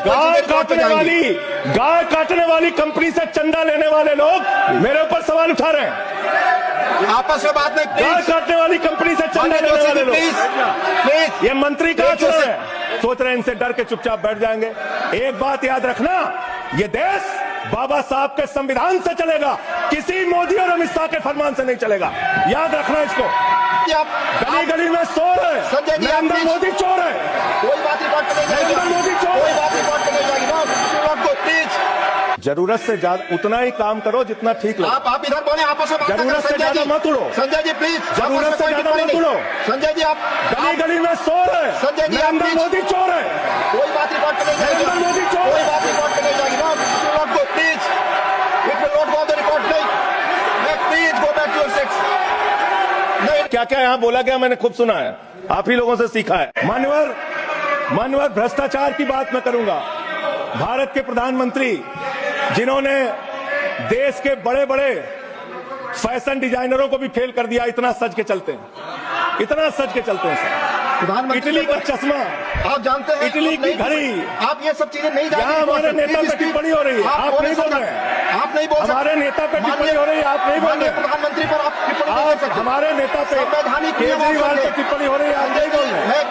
गाय काटने वाली कंपनी से चंदा लेने वाले लोग मेरे ऊपर सवाल उठा रहे हैं। आपस में बात नहीं, गाय काटने वाली कंपनी से चंदा लेने वाले लोग, प्लीज ये मंत्री कहाँ सोच रहे हैं? सोच रहे हैं इनसे डर के चुपचाप बैठ जाएंगे। एक बात याद रखना, ये देश बाबा साहब के संविधान से चलेगा, किसी मोदी और अमित शाह के फरमान से नहीं चलेगा। याद रखना इसको। गली गली में चोर है, संजय जी, नरेंद्र मोदी चोर है, कोई बात रिकॉर्ड पे नहीं जाएगी, नरेंद्र मोदी चोर कोई है। बात रिकॉर्ड पे नहीं जाएगी। प्लीज जरूरत से ज्यादा उतना ही काम करो जितना ठीक लगे। आप इधर बोले, आपस में बात ना जरूरत करें, से ज्यादा मत उड़ो। संजय जी प्लीज, जरूरत से ज्यादा मत उड़ो। संजय जी आप गली गली में चोर है, संजय जी, नरेंद्र मोदी चोर है, कोई बात रिकॉर्ड पे नहीं जाएगी, नरेंद्र मोदी चोर कोई है। बात रिकॉर्ड पे नहीं जाएगी। Please it will not go on the record. नहीं, please go back to your seats. नहीं, क्या क्या यहाँ बोला गया मैंने खूब सुना है, आप ही लोगों से सीखा है। मान्यवर भ्रष्टाचार की बात मैं करूंगा। भारत के प्रधानमंत्री जिन्होंने देश के बड़े बड़े फैशन डिजाइनरों को भी फेल कर दिया, इतना सज के चलते हैं, इतना सज के चलते हैं सर। प्रधानमंत्री इटली का चश्मा, आप जानते हैं, इटली की घड़ी, आप ये सब चीजें नहीं जानते। यहाँ हमारे नेता पे टिप्पणी हो रही है, आप नहीं बोल रहे हैं। आप नहीं बोल सकते। हमारे नेता पे टिप्पणी हो रही है, आप नहीं बोल रहे हैं। प्रधानमंत्री पर आप टिप्पणी नहीं कर सकते। हमारे नेता पे संवैधानिक नियम केजरीवाल पे टिप्पणी हो रही है, आप नहीं बोल रहे हैं।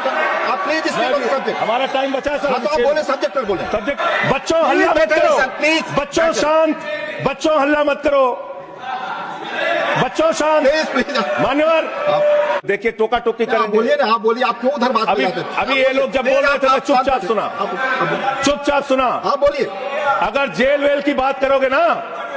आप प्लीज इसमें सब्जेक्ट, हमारा टाइम बचा है आप सर। बोले सब्जेक्ट पर बोले। सब्जेक्ट, बच्चों हल्ला मत करो, प्लीज बच्चों शांत, बच्चों हल्ला मत करो, बच्चों शांत। प्लीज मान्यवर देखिए, टोका टोकी आप करेंगे। बोलिए ना, आप बोलिए, आप क्यों उधर बात अभी अभी ये लोग जब बोल रहे थे मैं चुपचाप सुना, चुपचाप सुना। आप बोलिए। अगर जेल वेल की बात करोगे ना,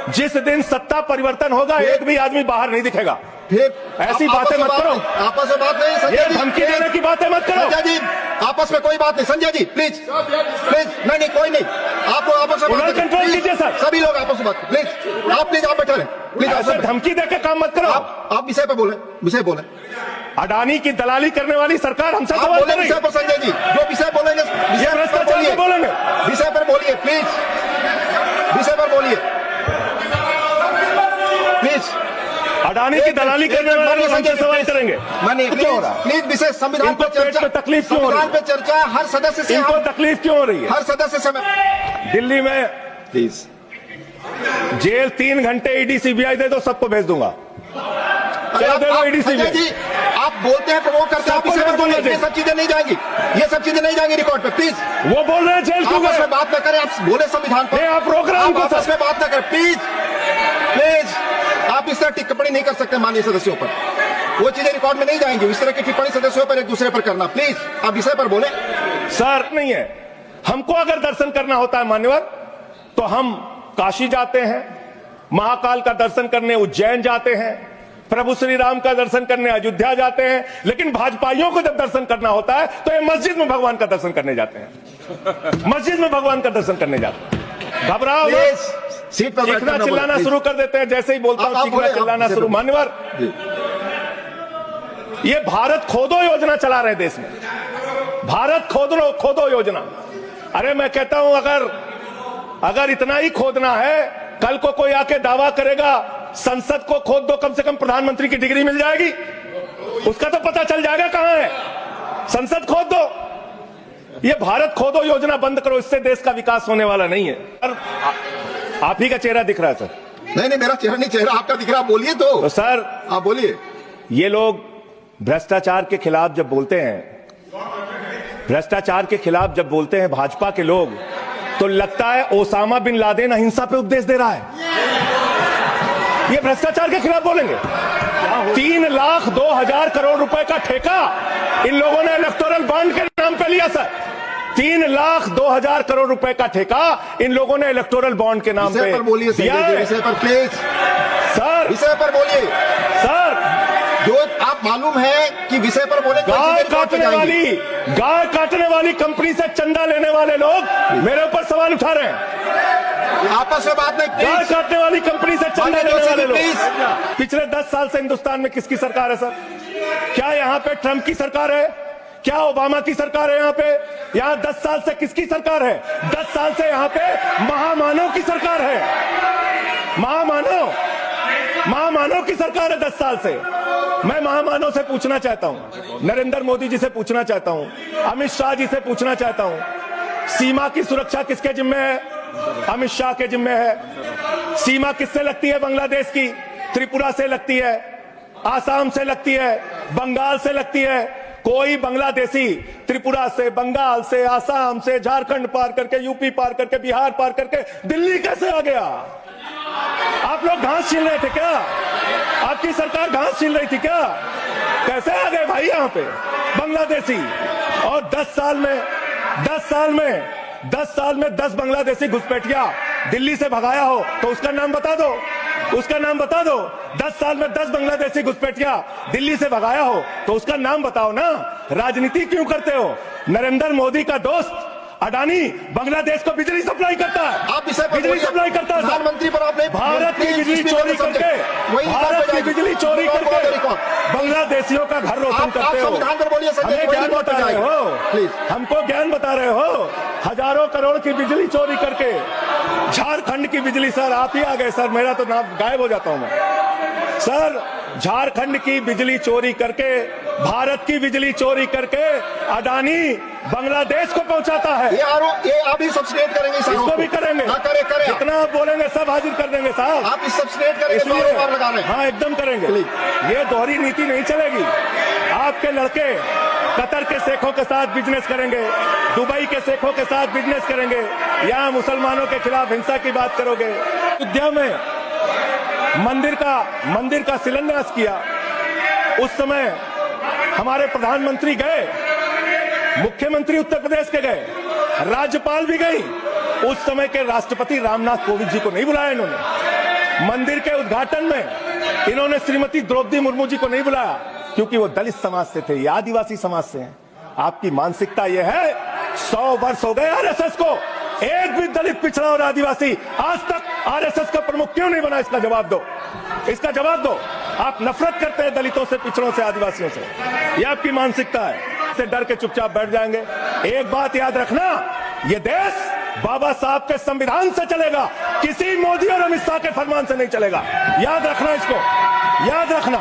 जिस दिन सत्ता परिवर्तन होगा एक भी आदमी बाहर नहीं दिखेगा। फिर ऐसी बातें मत करो, आपस में बात नहीं। ये संजय जी, धमकी देने की बातें मत करो। संजय जी आपस में कोई बात नहीं। संजय जी प्लीज प्लीज, नहीं कोई नहीं, आप लोग आपस में बात कंट्रोल करें। कीजिए सर, सभी लोग आपस में बात, प्लीज आप बैठे रहे, प्लीज ऐसे धमकी देकर काम मत करो। आप विषय पे बोले, विषय बोले। अडानी की दलाली करने वाली सरकार हमसे आप सवाल बोले कर रही विषय पर। संजय जी जो विषय बोलेंगे ये भ्रष्टाचार पे बोलेंगे, विषय पर बोलिए, प्लीज विषय पर बोलिए प्लीज। अडानी की दलाली करने वाले लोग हमसे सवाल करेंगे। क्यों हो रहा है? प्लीज विषय संविधान इनको पर पेट चर्चा, में तकलीफ क्यों हो रही है? संविधान पे चर्चा हर सदस्य से, इनको तकलीफ क्यों हो रही है? हर सदस्य से। दिल्ली में प्लीज जेल 3 घंटे ईडी सीबीआई दे दो, सबको भेज दूंगा। चलो दे दो ईडी संजय सीबीआई। जी आप बोलते हैं, प्रमोट करते हैं, आप विषय पर बोलिए। ये सब चीजें नहीं जाएंगी, ये सब चीजें नहीं जाएंगी रिकॉर्ड पे। प्लीज वो बोल रहे हैं जेल क्यों आपस गए? में बात न करें, आप बोले संविधान पर। आप प्रोग्राम को आपस में बात न करें, प्लीज प्लीज। आप इस तरह टिप्पणी नहीं कर सकते माननीय सदस्यों पर, वो चीजें रिकॉर्ड में नहीं जाएंगी। इस तरह की टिप्पणी सदस्यों पर एक दूसरे पर करना, प्लीज आप विषय पर बोले। सर नहीं है, हमको अगर दर्शन करना होता है मान्यवर, तो हम काशी जाते हैं, महाकाल का दर्शन करने उज्जैन जाते हैं, प्रभु श्री राम का दर्शन करने अयोध्या जाते हैं। लेकिन भाजपाइयों को जब दर्शन करना होता है तो ये मस्जिद में भगवान का दर्शन करने जाते हैं, मस्जिद में भगवान का दर्शन करने जाते हैं। घबराओ सीट पर चीखना चिल्लाना शुरू कर देते हैं, जैसे ही बोलता हूं चीखना चिल्लाना शुरू। मान्यवर ये भारत खोदो योजना चला रहे देश में, भारत खोदो योजना। अरे मैं कहता हूं अगर इतना ही खोदना है, कल को कोई आके दावा करेगा संसद को खोद दो, कम से कम प्रधानमंत्री की डिग्री मिल जाएगी, उसका तो पता चल जाएगा कहां है। संसद खोद दो, ये भारत खोदो योजना बंद करो, इससे देश का विकास होने वाला नहीं है। आप ही का चेहरा दिख रहा है सर। नहीं मेरा चेहरा नहीं, चेहरा आपका दिख रहा, बोलिए तो सर आप बोलिए। ये लोग भ्रष्टाचार के खिलाफ जब बोलते हैं, भ्रष्टाचार के खिलाफ जब बोलते हैं भाजपा के लोग, तो लगता है ओसामा बिन लादेन अहिंसा पे उपदेश दे रहा है। ये भ्रष्टाचार के खिलाफ बोलेंगे। 3,02,000 करोड़ रुपए का ठेका इन लोगों ने इलेक्टोरल बॉन्ड के नाम पे लिया सर। 3,02,000 करोड़ रुपए का ठेका इन लोगों ने इलेक्टोरल बॉन्ड के नाम पे बोलिए। विषय पर प्लीज सर, विषय पर बोलिए सर। जो आप मालूम है कि विषय पर बोले। गाय काटने वाली कंपनी से चंदा लेने वाले लोग मेरे ऊपर सवाल उठा रहे हैं। आपस में बात नहीं। गाय काटने वाली कंपनी से चंदा लेने वाले लोग। पिछले 10 साल से हिंदुस्तान में किसकी सरकार है सर? क्या यहाँ पे ट्रंप की सरकार है? क्या ओबामा की सरकार है? यहाँ 10 साल से किसकी सरकार है? 10 साल से यहाँ पे महामानव की सरकार है। महामानव की सरकार है 10 साल से। मैं महामानव से पूछना चाहता हूं, नरेंद्र मोदी जी से पूछना चाहता हूं, अमित शाह जी से पूछना चाहता हूं, सीमा की सुरक्षा किसके जिम्मे है? अमित शाह के जिम्मे है। सीमा किससे लगती है बांग्लादेश की? त्रिपुरा से लगती है, आसाम से लगती है, बंगाल से लगती है। कोई बांग्लादेशी त्रिपुरा से, बंगाल से, आसाम से, झारखंड पार करके, यूपी पार करके, बिहार पार करके दिल्ली कैसे आ गया? आप लोग घास छीन रहे थे क्या? आपकी सरकार घास छीन रही थी क्या? कैसे आ गए भाई यहाँ पे बांग्लादेशी? और 10 साल में 10 बांग्लादेशी घुसपैठिया दिल्ली से भगाया हो तो उसका नाम बता दो, उसका नाम बता दो। 10 साल में 10 बांग्लादेशी घुसपैठिया दिल्ली से भगाया हो तो उसका नाम बताओ ना। राजनीति क्यों करते हो? नरेंद्र मोदी का दोस्त अडानी बांग्लादेश को बिजली सप्लाई करता है, आप इसे बिजली सप्लाई करता है। प्रधानमंत्री पर आपने भारत की बिजली चोरी करके, भारत की बिजली चोरी करके बांग्लादेशियों का घर रोशन करते हो। संविधान पर बोलिए संजय जी, हमें ज्ञान बता रहे हो, प्लीज हमको ज्ञान बता रहे हो। हजारों करोड़ की बिजली चोरी करके झारखंड की बिजली, सर आप ही आ गए सर, मेरा तो नाम गायब हो जाता हूं मैं सर। झारखंड की बिजली चोरी करके, भारत की बिजली चोरी करके अडानी बांग्लादेश को पहुंचाता है। ये आप ही सब्सिडेट करेंगे इसको भी करेंगे। करें जितना आप बोलेंगे सब हाजिर कर देंगे साहब। आप इस सब्सिडेट करेंगे तो आरोप लगा रहे हैं। हाँ एकदम करेंगे। ये दोहरी नीति नहीं चलेगी। आपके लड़के कतर के शेखों के साथ बिजनेस करेंगे, दुबई के शेखों के साथ बिजनेस करेंगे, यहाँ मुसलमानों के खिलाफ हिंसा की बात करोगे। अयोध्या में मंदिर का शिलान्यास किया, उस समय हमारे प्रधानमंत्री गए, मुख्यमंत्री उत्तर प्रदेश के गए, राज्यपाल भी गई। उस समय के राष्ट्रपति रामनाथ कोविंद जी को नहीं बुलाया इन्होंने। मंदिर के उद्घाटन में इन्होंने श्रीमती द्रौपदी मुर्मू जी को नहीं बुलाया क्योंकि वो दलित समाज से थे, ये आदिवासी समाज से हैं। आपकी मानसिकता ये है। 100 वर्ष हो गए आरएसएस को, एक भी दलित, पिछड़ा और आदिवासी आज तक आरएसएस का प्रमुख क्यों नहीं बना? इसका जवाब दो, इसका जवाब दो। आप नफरत करते हैं दलितों से, पिछड़ों से, आदिवासियों से, ये आपकी मानसिकता है। से डर के चुपचाप बैठ जाएंगे। एक बात याद रखना, ये देश बाबा साहब के संविधान से चलेगा, किसी मोदी और अमित शाह के फरमान से नहीं चलेगा। याद रखना, इसको याद रखना।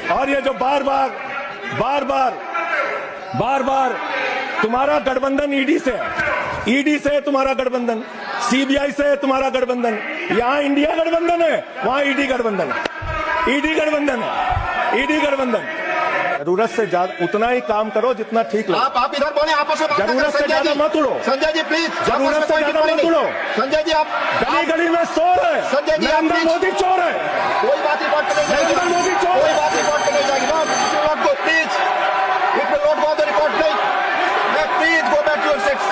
और ये जो बार बार तुम्हारा गठबंधन ईडी से है, तुम्हारा गठबंधन सीबीआई से है, तुम्हारा गठबंधन। यहां इंडिया गठबंधन है, वहां ईडी गठबंधन है, ईडी गठबंधन। जरूरत से ज्यादा उतना ही काम करो जितना ठीक लगे। आप इधर बोले, आपस में जरूरत से ज्यादा मत उड़ो संजय जी, प्लीज। जरूरत से ज्यादा मत उड़ो संजय जी। आप गली में चोर है, संजय जी, नरेंद्र मोदी चोर है, कोई बात रिकॉर्ड करने जाएगी, नरेंद्र मोदी चोर है, कोई बात रिकॉर्ड करने जाएगी। Please, it will not go the record. Please go back to your seats.